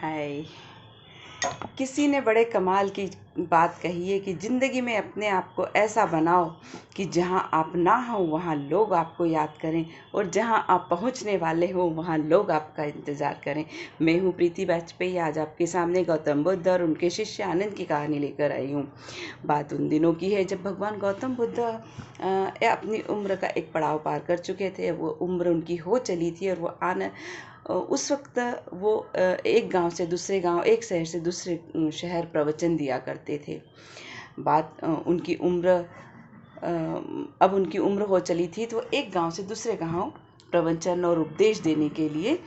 हाय। किसी ने बड़े कमाल की बात कही है कि ज़िंदगी में अपने आप को ऐसा बनाओ कि जहां आप ना हो वहां लोग आपको याद करें और जहां आप पहुंचने वाले हो वहां लोग आपका इंतज़ार करें। मैं हूं प्रीति वाजपेयी। आज आपके सामने गौतम बुद्ध और उनके शिष्य आनंद की कहानी लेकर आई हूं। बात उन दिनों की है जब भगवान गौतम बुद्ध अपनी उम्र का एक पड़ाव पार कर चुके थे। वो उम्र उनकी हो चली थी और वो उस वक्त वो एक गांव से दूसरे गांव, एक शहर से दूसरे शहर प्रवचन दिया करते थे। उनकी उम्र अब उनकी उम्र हो चली थी तो एक गांव से दूसरे गांव प्रवचन और उपदेश देने के लिए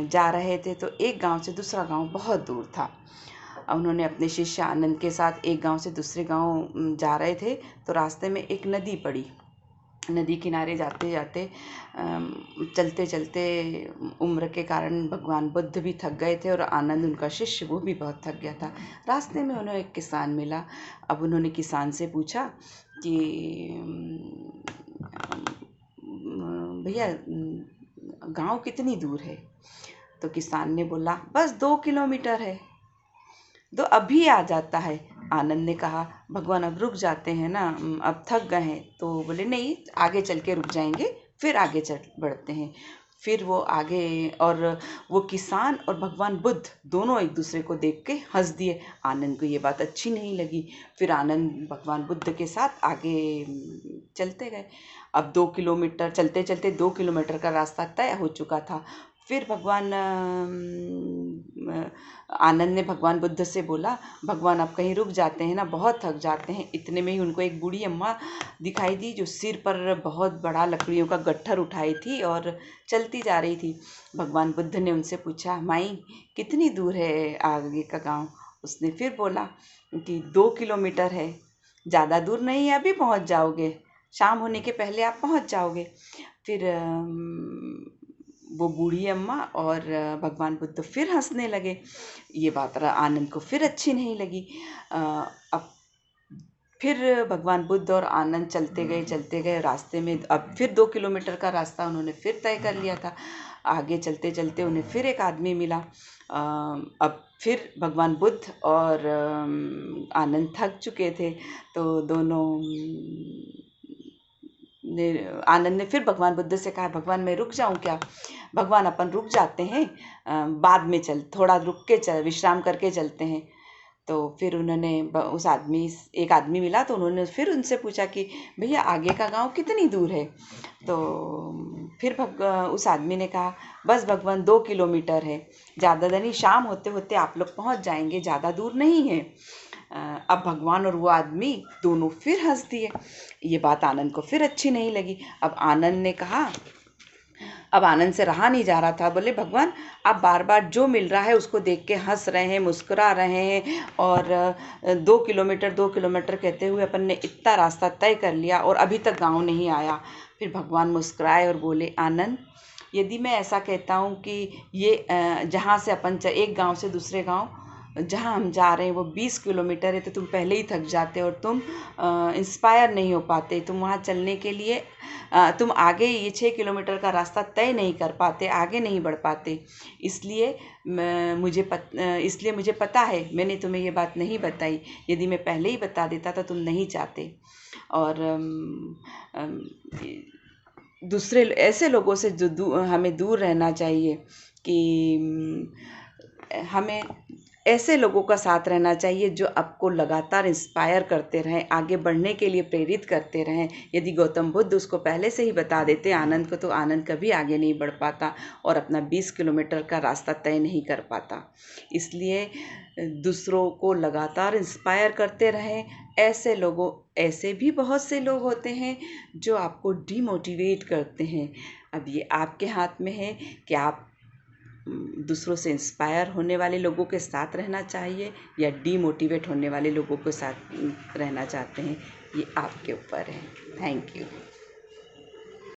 जा रहे थे। तो एक गांव से दूसरा गांव बहुत दूर था। उन्होंने अपने शिष्य आनंद के साथ एक गांव से दूसरे गांव जा रहे थे तो रास्ते में एक नदी पड़ी। नदी किनारे जाते जाते चलते चलते उम्र के कारण भगवान बुद्ध भी थक गए थे और आनंद उनका शिष्य वो भी बहुत थक गया था। रास्ते में उन्हें एक किसान मिला। अब उन्होंने किसान से पूछा कि भैया गांव कितनी दूर है? तो किसान ने बोला बस 2 किलोमीटर है। तो अभी आ जाता है। आनंद ने कहा भगवान अब रुक जाते हैं ना, अब थक गए हैं। तो बोले नहीं, आगे चल के रुक जाएंगे, फिर आगे चल बढ़ते हैं। फिर वो आगे, और वो किसान और भगवान बुद्ध दोनों एक दूसरे को देख के हंस दिए। आनंद को ये बात अच्छी नहीं लगी। फिर आनंद भगवान बुद्ध के साथ आगे चलते गए। अब 2 किलोमीटर चलते चलते 2 किलोमीटर का रास्ता तय हो चुका था। फिर आनंद ने भगवान बुद्ध से बोला भगवान आप कहीं रुक जाते हैं ना, बहुत थक जाते हैं। इतने में ही उनको एक बूढ़ी अम्मा दिखाई दी जो सिर पर बहुत बड़ा लकड़ियों का गट्ठर उठाई थी और चलती जा रही थी। भगवान बुद्ध ने उनसे पूछा माई कितनी दूर है आगे का गांव? उसने फिर बोला कि 2 किलोमीटर है, ज़्यादा दूर नहीं है, अभी पहुंच जाओगे, शाम होने के पहले आप पहुंच जाओगे। फिर वो बूढ़ी अम्मा और भगवान बुद्ध फिर हंसने लगे। ये बात आनंद को फिर अच्छी नहीं लगी। अब फिर भगवान बुद्ध और आनंद चलते गए। रास्ते में अब फिर 2 किलोमीटर का रास्ता उन्होंने फिर तय कर लिया था। आगे चलते चलते उन्हें फिर एक आदमी मिला। अब फिर भगवान बुद्ध और आनंद थक चुके थे तो दोनों आनंद ने फिर भगवान बुद्ध से कहा भगवान मैं रुक जाऊं क्या? भगवान अपन रुक जाते हैं, बाद में थोड़ा रुक के विश्राम करके चलते हैं। तो फिर उन्होंने एक आदमी मिला तो उन्होंने फिर उनसे पूछा कि भैया आगे का गांव कितनी दूर है? तो फिर उस आदमी ने कहा बस भगवान 2 किलोमीटर है, ज़्यादा नहीं, शाम होते होते आप लोग पहुंच जाएंगे, ज़्यादा दूर नहीं है। अब भगवान और वो आदमी दोनों फिर हंस दिए। ये बात आनंद को फिर अच्छी नहीं लगी। अब आनंद से रहा नहीं जा रहा था। बोले भगवान आप बार बार जो मिल रहा है उसको देख के हंस रहे हैं, मुस्कुरा रहे हैं, और 2 किलोमीटर कहते हुए अपन ने इतना रास्ता तय कर लिया और अभी तक गांव नहीं आया। फिर भगवान मुस्कुराए और बोले आनंद यदि मैं ऐसा कहता हूँ कि ये जहाँ से अपन एक गांव से दूसरे गांव जहाँ हम जा रहे हैं वो 20 किलोमीटर है तो तुम पहले ही थक जाते और तुम इंस्पायर नहीं हो पाते। तुम वहाँ चलने के लिए तुम आगे ये 6 किलोमीटर का रास्ता तय नहीं कर पाते, आगे नहीं बढ़ पाते। इसलिए मुझे पता है, मैंने तुम्हें ये बात नहीं बताई। यदि मैं पहले ही बता देता तो तुम नहीं चाहते। और दूसरे ऐसे लोगों से जो हमें दूर रहना चाहिए, कि हमें ऐसे लोगों का साथ रहना चाहिए जो आपको लगातार इंस्पायर करते रहें, आगे बढ़ने के लिए प्रेरित करते रहें। यदि गौतम बुद्ध उसको पहले से ही बता देते आनंद को तो आनंद कभी आगे नहीं बढ़ पाता और अपना 20 किलोमीटर का रास्ता तय नहीं कर पाता। इसलिए दूसरों को लगातार इंस्पायर करते रहें। ऐसे भी बहुत से लोग होते हैं जो आपको डीमोटिवेट करते हैं। अब ये आपके हाथ में है कि आप दूसरों से इंस्पायर होने वाले लोगों के साथ रहना चाहिए या डीमोटिवेट होने वाले लोगों के साथ रहना चाहते हैं। ये आपके ऊपर है। Thank you.